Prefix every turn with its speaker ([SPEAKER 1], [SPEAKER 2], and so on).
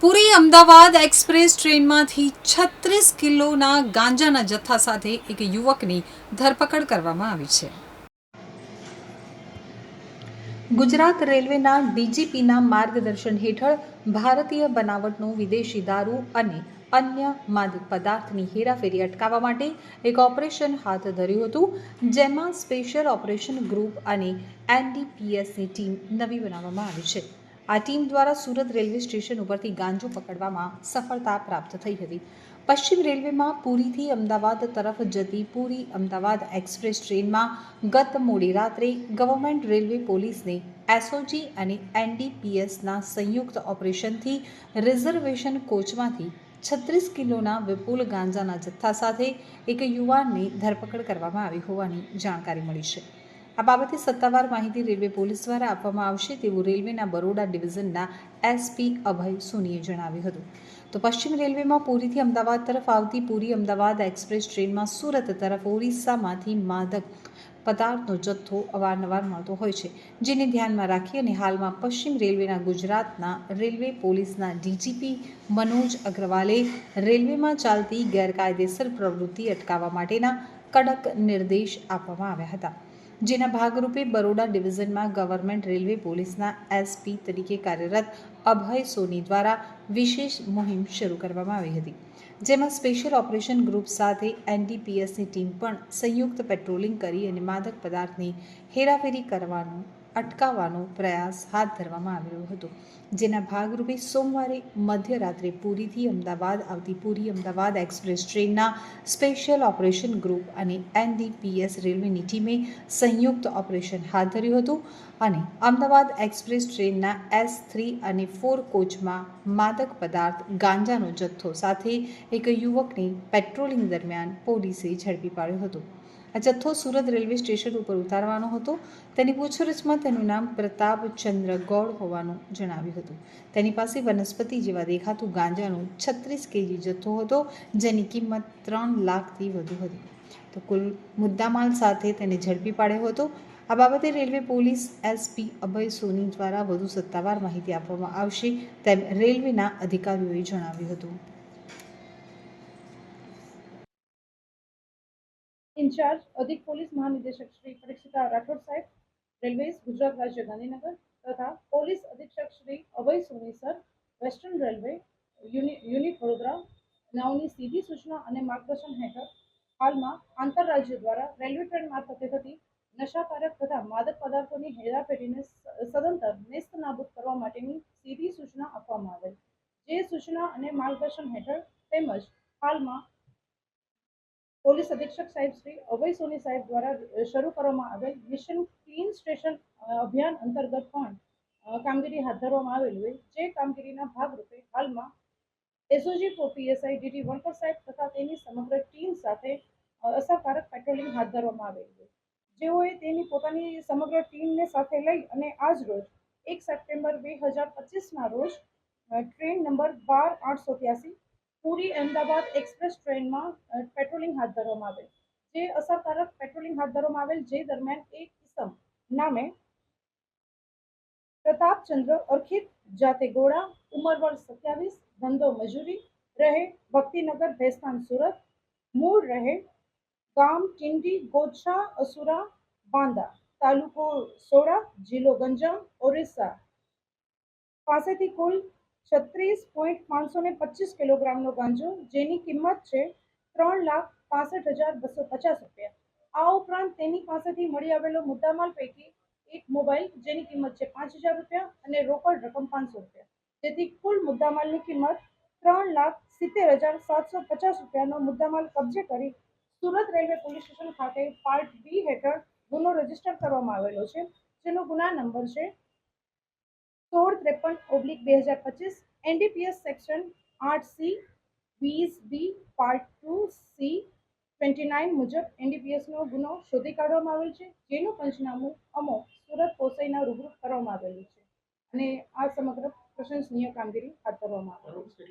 [SPEAKER 1] પુરી Ahmedabad express ટ્રેનમાંથી 36 કિલોના ગાંજાના જથ્થા સાથે એક યુવકની ધરપકડ કરવામાં આવી છે. ગુજરાત રેલવેના ડીજીપીના માર્ગદર્શન હેઠળ ભારતીય બનાવટનો વિદેશી દારૂ અને અન્ય માદક પદાર્થની હેરાફેરી અટકાવવા માટે એક ઓપરેશન હાથ ધર્યું હતું, જેમાં સ્પેશિયલ ઓપરેશન ગ્રુપ અને એનડીપીએસની ટીમ નવી બનાવવામાં આવી છે. આ ટીમ દ્વારા સુરત રેલવે સ્ટેશન ઉપરથી ગાંજો પકડવામાં સફળતા પ્રાપ્ત થઈ હતી. પશ્ચિમ રેલવેમાં પુરીથી અમદાવાદ તરફ જતી પુરી અમદાવાદ એક્સપ્રેસ ટ્રેનમાં ગત મોડી રાત્રે ગવર્મેન્ટ રેલવે પોલીસને એસઓજી અને એનડીપીએસના સંયુક્ત ઓપરેશનથી રિઝર્વેશન કોચમાંથી 36 કિલોના વિપુલ ગાંજાના જથ્થા સાથે એક યુવાનની ધરપકડ કરવામાં આવી હોવાની જાણકારી મળી છે. આ બાબતે સત્તાવાર માહિતી રેલવે પોલીસ દ્વારા આપવામાં આવશે તેવું રેલવેના બરોડા ડિવિઝનના એસપી અભય સોનીએ જણાવ્યું હતું. તો પશ્ચિમ રેલવેમાં પુરીથી અમદાવાદ તરફ આવતી પુરી અમદાવાદ એક્સપ્રેસ ટ્રેનમાં સુરત તરફ ઓરિસ્સામાંથી માદક પદાર્થનો જથ્થો અવારનવાર મળતો હોય છે, જેને ધ્યાનમાં રાખી અને હાલમાં પશ્ચિમ રેલવેના ગુજરાતના રેલવે પોલીસના ડીજીપી મનોજ અગ્રવાલે રેલવેમાં ચાલતી ગેરકાયદેસર પ્રવૃત્તિ અટકાવવા માટેના કડક નિર્દેશ આપવામાં આવ્યા હતા. જેના ભાગરૂપે બરોડા ડિવિઝનમાં ગવર્મેન્ટ રેલવે પોલીસના એસપી તરીકે કાર્યરત અભય સોની દ્વારા વિશેષ મુહિમ શરૂ કરવામાં આવી હતી, જેમાં સ્પેશિયલ ઓપરેશન ગ્રુપ સાથે એનડીપીએસની ટીમ પણ સંયુક્ત પેટ્રોલિંગ કરી અને માદક પદાર્થની હેરાફેરી કરવાનું અટકાવવાનો પ્રયાસ હાથ ધરવામાં આવ્યો હતો. જેના ભાગરૂપે સોમવારે મધ્યરાત્રે પુરીથી અમદાવાદ આવતી પુરી અમદાવાદ એક્સપ્રેસ ટ્રેનના સ્પેશિયલ ઓપરેશન ગ્રુપ અને એનડીપીએસ રેલવેની ટીમે સંયુક્ત ઓપરેશન હાથ ધર્યું હતું અને અમદાવાદ એક્સપ્રેસ ટ્રેનના S3 અને 4 કોચમાં માદક પદાર્થ ગાંજાનો જથ્થો સાથે એક યુવકને પેટ્રોલિંગ દરમિયાન પોલીસે ઝડપી પાડ્યો હતો. આ જથ્થો સુરત રેલવે સ્ટેશન ઉપર ઉતારવાનો હતો. તેની પૂછપરછમાં તેનું નામ પ્રતાપ ચંદ્ર ગૌડ હોવાનું જણાવ્યું હતું. તેની પાસે વનસ્પતિ જેવા દેખાતું ગાંજાનો 36 કેજી જથ્થો હતો, જેની કિંમત 3 લાખથી વધુ હતી. તો કુલ મુદ્દામાલ સાથે તેને ઝડપી પાડ્યો હતો. આ બાબતે રેલવે પોલીસ એસપી અભય સોની દ્વારા વધુ સત્તાવાર માહિતી આપવામાં આવશે તેમ રેલવેના અધિકારીઓએ જણાવ્યું હતું.
[SPEAKER 2] इंचार्ज अधिक पुलिस महानिदेशक श्री परीक्षिता राठौड़ साहेब, रेलवेज गुजरात राज्य गांधीनगर तथा पुलिस अधीक्षक Shri Abhay Soni sir, western railway unit Vadodara नावनी सीधी सूचना અને માર્ગદર્શન હેઠળ હાલમાં આંતરરાજ્ય દ્વારા રેલવે ટ્રેન મારફતે થતી નશાકારક તથા માદક પદાર્થોની હેરાફેરીને સદંતર નેસ્તનાબૂદ કરવા માટેની સીધી સૂચના આપવામાં આવેલ. જે સૂચના અને માર્ગદર્શન હેઠળ તેમજ હાલમાં પોલીસ અધિક્ષક સાહેબ શ્રી અભય સોની સાહેબ દ્વારા શરૂ કરવામાં આવેલ મિશન ક્લીન સ્ટેશન અભિયાન અંતર્ગત પણ કામગીરી હાથ ધરવામાં આવેલી હોય, જે કામગીરીના ભાગરૂપે હાલમાં એસઓજી પીએસઆઈ ડીટી વણકર સાહેબ તથા તેની સમગ્ર ટીમ સાથે અસરકારક પેટ્રોલિંગ હાથ ધરવામાં આવેલી હોય, જેઓએ તેની પોતાની સમગ્ર ટીમને સાથે લઈ અને આજ રોજ 1 સપ્ટેમ્બર 2025ના રોજ ટ્રેન નંબર 12883 પુરી અમદાવાદ એક્સપ્રેસ ટ્રેનમાં પેટ્રોલિંગ હાથ ધરવામાં આવેલ. જે અસરકારક પેટ્રોલિંગ હાથ ધરવામાં આવેલ, જે દરમિયાન એક કિસમ નામે પ્રતાપ ચંદ્ર અર્ખિત જાતે ગોળા, ઉંમર વર્ષ 27, ધંધો મજૂરી, રહે ભક્તિનગર ભેસ્તાન સુરત, મૂળ રહે ગામ ટિંડી ગોછા અસુરા બાંદા, તાલુકો સોડા, જિલ્લો ગંજામ, ઓરિસ્સા પાસેથી કુલ 36.525 કિલોગ્રામનો ગાંજો, જેની કિંમત છે 3,65,250 રૂપિયા. આ ઉપરાંત તેની પાસેથી મળી આવેલો મુદ્દામાલ પૈકી એક મોબાઈલ, જેની કિંમત છે 5,000 રૂપિયા અને રોકડ રકમ 500 રૂપિયા, જેથી કુલ મુદ્દામાલની કિંમત 3,70,750 રૂપિયાનો મુદ્દામાલ કબજે કરી સુરત રેલવે પોલીસ સ્ટેશન ખાતે પાર્ટ બી હેઠળ ગુનો રજીસ્ટર કરવામાં આવેલો છે, જેનો ગુના નંબર છે 1653/2025 NDPS section 8C 20B part 2C 29 મુજબ એનડીપીએસ નો ગુનો શોધી કાઢવામાં આવેલ છે, જેનું પંચનામું અમો સુરત પોસઈના રૂબરૂ કરવામાં આવેલું છે અને આ સમગ્ર પ્રશંસનીય કામગીરી હાથ ધરવામાં આવેલી છે.